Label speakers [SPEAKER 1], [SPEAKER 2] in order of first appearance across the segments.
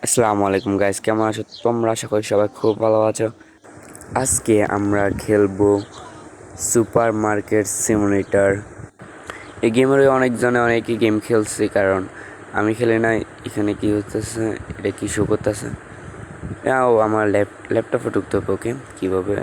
[SPEAKER 1] আসসালামু আলাইকুম গাইস, কেমন আছো তোমরা? আশা করি সবাই খুব ভালো আছো। আজকে আমরা খেলবো সুপার মার্কেট সিমুলেটর। এই গেমের অনেকেই গেম খেলছে, কারণ আমি খেলি নাই। এখানে কি হতেছে, এটা কি শো করতেছে? ও আমার ল্যাপটপে ঢুকতে হবে। ওকে, কীভাবে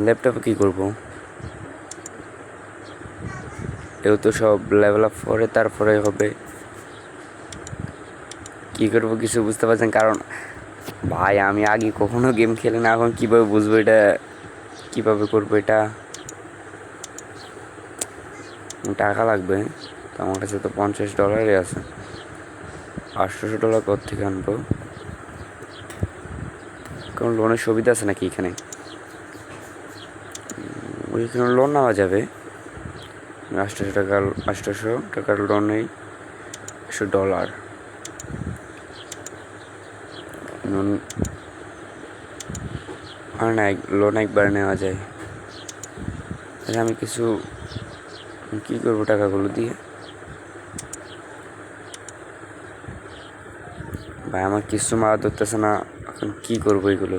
[SPEAKER 1] ল্যাপটপে কী করবো? এও তো সব লেভেল আপ করে তারপরে হবে। কী করবো কিছু বুঝতে পারছেন? কারণ ভাই আমি আগে কখনো গেম খেলি না, এখন কীভাবে বুঝবো এটা, কীভাবে করবো এটা? টাকা লাগবে। তো আমার কাছে তো $50 আছে। $800 থেকে আনবো? কারণ লোনের সুবিধা আছে নাকি এখানে? ওইখানে লোন নেওয়া যাবে। 800 টাকার লোন নেই। $100 লোন। আর না, লোন একবার নেওয়া যায়। তাহলে আমি কিছু কী করবো টাকাগুলো দিয়ে? ভাই আমার কিছু মারা ধরতেছে না, এখন কী করবো এগুলো?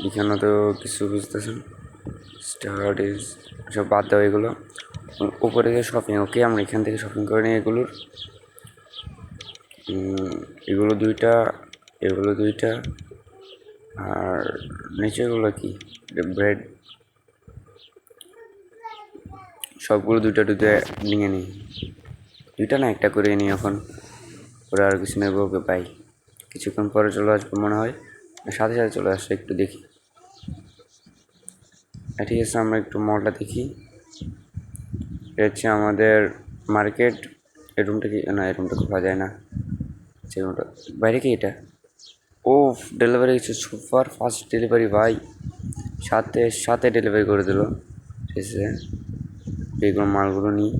[SPEAKER 1] এখানে তো কিছু বুঝতেছেন। স্টার্ট ইজ সব বাদ দাও এগুলো। উপরে গিয়ে শপিং। ওকে, আমরা এখান থেকে শপিং করে নিই এগুলোর। এগুলো দুইটা, এগুলো দুইটা, আর নিচেগুলো কি? ব্রেড। সবগুলো দুইটা দুইটা নিয়ে নিই। দুইটা না, একটা করে নিই এখন। ওরা আর কিছু নেবো? ওকে পাই। কিছুক্ষণ পরে চলে আসবো মনে হয়, সাথে সাথে চলে আসছে। একটু দেখি। ঠিক আছে, আমরা একটু মলটা দেখি। এটা হচ্ছে আমাদের মার্কেট। এই রুমটা কি? না, এই রুমটা খোলা যায় না। যে রুমটা বাইরে কি এটা? ও, ডেলিভারি হচ্ছে, সুপার ফাস্ট ডেলিভারি ভাই। সাথে সাথে ডেলিভারি করে দিল। ঠিক আছে, এগুলো মালগুলো নিই।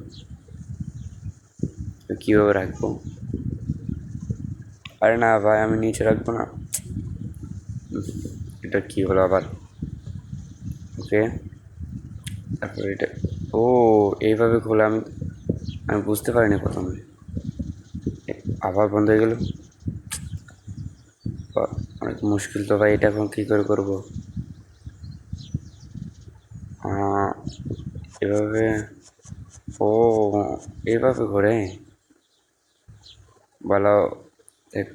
[SPEAKER 1] কীভাবে রাখবো? আরে না ভাই, আমি নিচে রাখবো না। এটা কী হলো আবার? ওকে, তারপরে এটা। ও, এইভাবে খোলা? আমি আমি বুঝতে পারিনি প্রথমে। আবার বন্ধ হয়ে গেল। অনেক মুশকিল তো ভাই, এটা এখন কী করে করবো? এভাবে? ও, এইভাবে করে বলো। দেখ,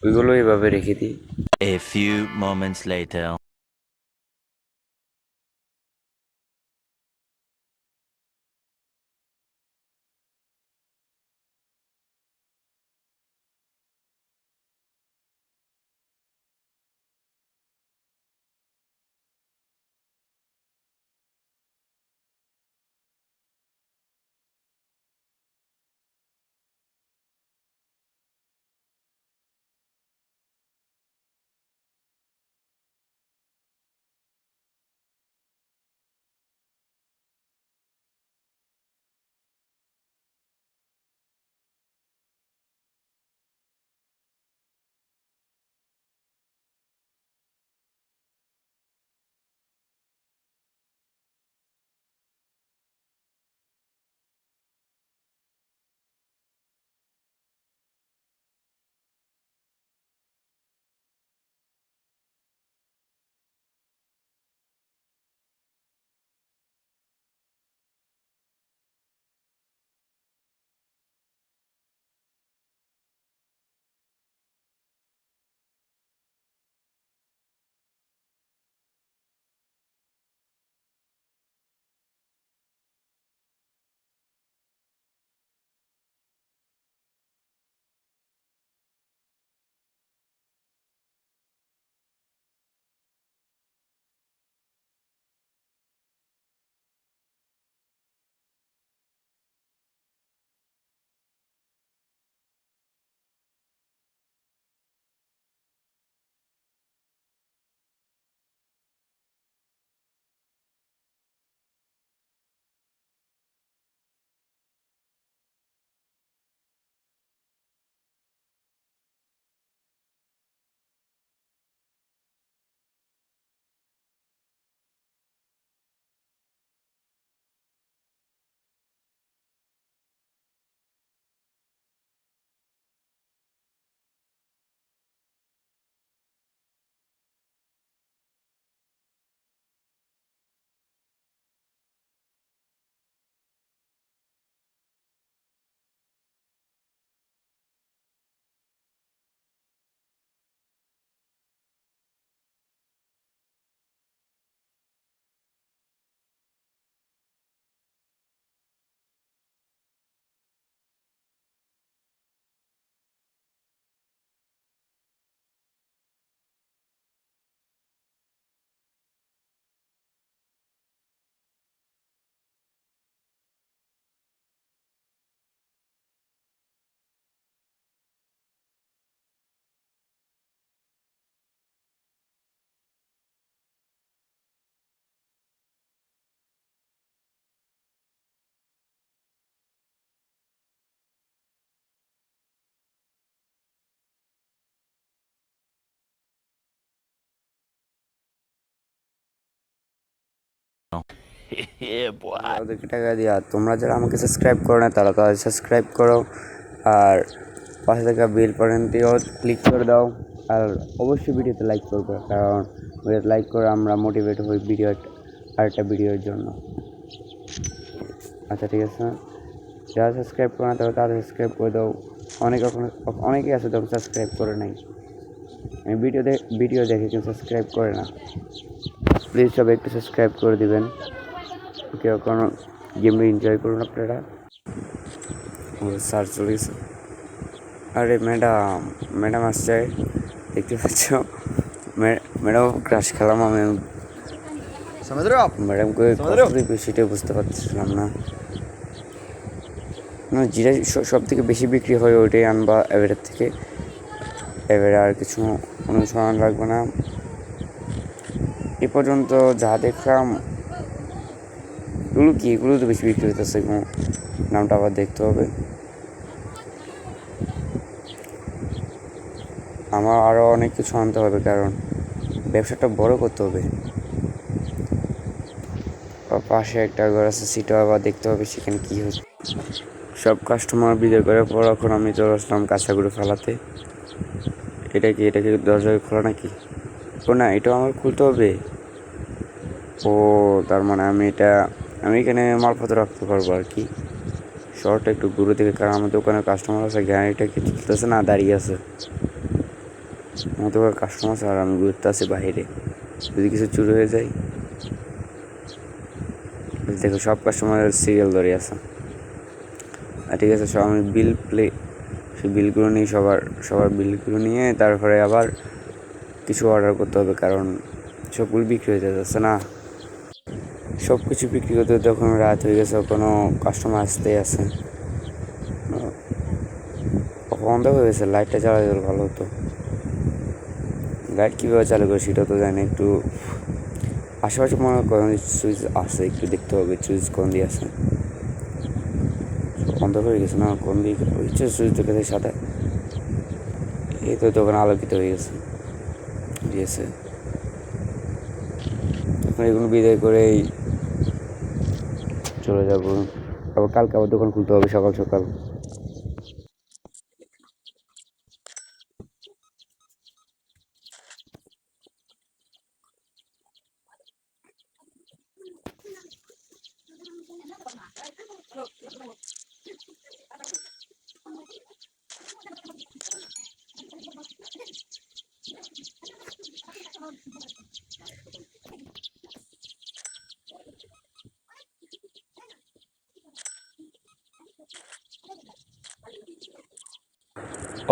[SPEAKER 1] ওইগুলো এইভাবে রেখে দিই।
[SPEAKER 2] A few moments later. Yeah, boy.
[SPEAKER 1] ওদেরকে টাকা দিয়া তোমরা যারা আমাকে সাবস্ক্রাইব করো না তারা তাদের সাবস্ক্রাইব করো, আর পাশে থাকা বেল বাটনটিও ক্লিক করে দাও, আর অবশ্যই ভিডিওতে লাইক করবে, কারণ ভিডিওতে লাইক করে আমরা মোটিভেট হই আরেকটা ভিডিওর জন্য। আচ্ছা ঠিক আছে, যারা সাবস্ক্রাইব করে না তারা তাদের সাবস্ক্রাইব করে দাও। অনেকেই আছে তখন সাবস্ক্রাইব করে নাই, আমি ভিডিও দেখে কিন্তু সাবস্ক্রাইব করে না। প্লিজ সবাই একটু সাবস্ক্রাইব করে দিবেন, কেউ কোনো গেম এনজয় করুন আপনারা। স্যার চলে গেছে, আরে ম্যাডাম আসছে, দেখতে পাচ্ছ ম্যাডাম ক্রাশ খেলাম আমি। ম্যাডামকে সেটাই বুঝতে পারছিলাম না। যেটা সব থেকে বেশি বিক্রি হয় ওইটাই আনবা এবারের থেকে, এবারে আর কিছু অনুসরণ লাগবে না। এ পর্যন্ত যা দেখলাম এগুলো তো বেশি বিক্রি হইতেছে, নামটা আবার দেখতে হবে। আমার আরও অনেক কিছু আনতে হবে, কারণ ব্যবসাটা বড় করতে হবে। পাশে একটা ঘর আছে, সেটাও আবার দেখতে হবে সেখানে কী হচ্ছে। সব কাস্টমার বিদায় করার পর এখন আমি চলে আসলাম কাঁচাগুলো ফেলাতে। এটাকে দরজা খোলা নাকি? ও না, এটাও আমার খুলতে হবে। ও তার মানে আমি এখানে মালপত্র রাখতে পারবো আর কি। শহরটা একটু ঘুরে থেকে, কারণ আমার দোকানে কাস্টমার আছে, গাড়িটা কি চলতেছে না, দাঁড়িয়ে আছে। আমার দোকানে কাস্টমার আছে আর আমি ঘুরতে আছি বাইরে, যদি কিছু চুরি হয়ে যায়। দেখো সব কাস্টমারের সিরিয়াল ধরে আছে। আর ঠিক আছে, সব আমি সেই বিলগুলো নিয়ে সবার বিলগুলো নিয়ে তারপরে আবার কিছু অর্ডার করতে হবে, কারণ সবগুলো বিক্রি হয়ে যাচ্ছে না। সব কিছু বিক্রি করতে তখন রাত হয়ে গেছে, কোনো কাস্টমার আসতেই আছে। বন্ধ হয়ে গেছে, লাইটটা চালা দিলে ভালো হতো। লাইট কীভাবে চালু করে সেটা তো জানি। একটু আশেপাশে মনে করেন সুইচ আছে, একটু দেখতে হবে সুইচ কোন দিয়ে আছে। বন্ধ হয়ে গেছে না, কোন দিকে হচ্ছে সুইচ দেখে সাথে। এই তো দোকান আলোকিত হয়ে গেছে, দিয়েছে। তখন এগুলো বিদায় করেই চলে যাবো। আবার কালকে আবার দোকান খুলতে হবে সকাল সকাল।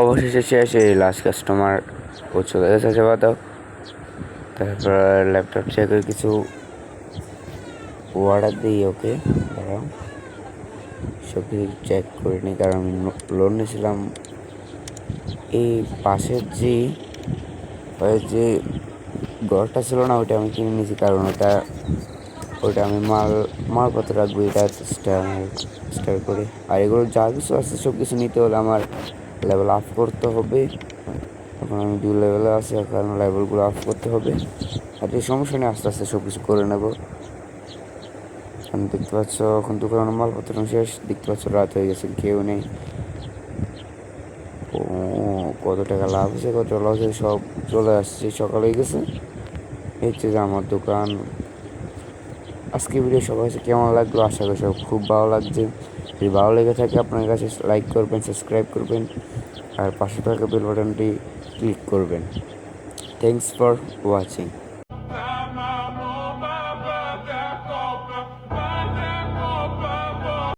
[SPEAKER 1] অবশেষে শেষে লাস্ট কাস্টমার ও চলে গেছে, যাওয়া দাও। তারপর ল্যাপটপ চেক করে কিছু অর্ডার দিই ওকে, দাঁড়াও সব কিছু চেক করে নিই, কারণ আমি লোন নিয়েছিলাম। এই পাশের যে ঘরটা ছিল না, ওইটা আমি কিনে নিয়েছি, কারণ ওইটা আমি মালপত্র রাখবো, এটা স্টার করে। আর এগুলো যা কিছু আছে সব কিছু নিতে হলে আমার লেভেল আপ করতে হবে। এখন আমি 2 লেভেলে আছি, কারণ লেভেলগুলো আপ করতে হবে। আর এই সমস্যা নিয়ে আস্তে আস্তে সব কিছু করে নেবো। দেখতে পাচ্ছ এখন দোকানে মালপত্র শেষ, দেখতে পাচ্ছ রাত হয়ে গেছে, কেউ নেই। ও কত টাকা লাভ হয়েছে, কত লস হয়েছে সব চলে আসছে, সকাল হয়ে গেছে। এই হচ্ছে যে আমার দোকান। আজকে ভিডিও সবার কাছে কেমন লাগলো, আশা করি সব খুব ভালো লাগছে। যদি ভালো লেগে থাকে আপনার কাছে লাইক করবেন, সাবস্ক্রাইব করবেন, আর পাশে থাকা বেল বাটনটি ক্লিক করবেন। Thanks for watching.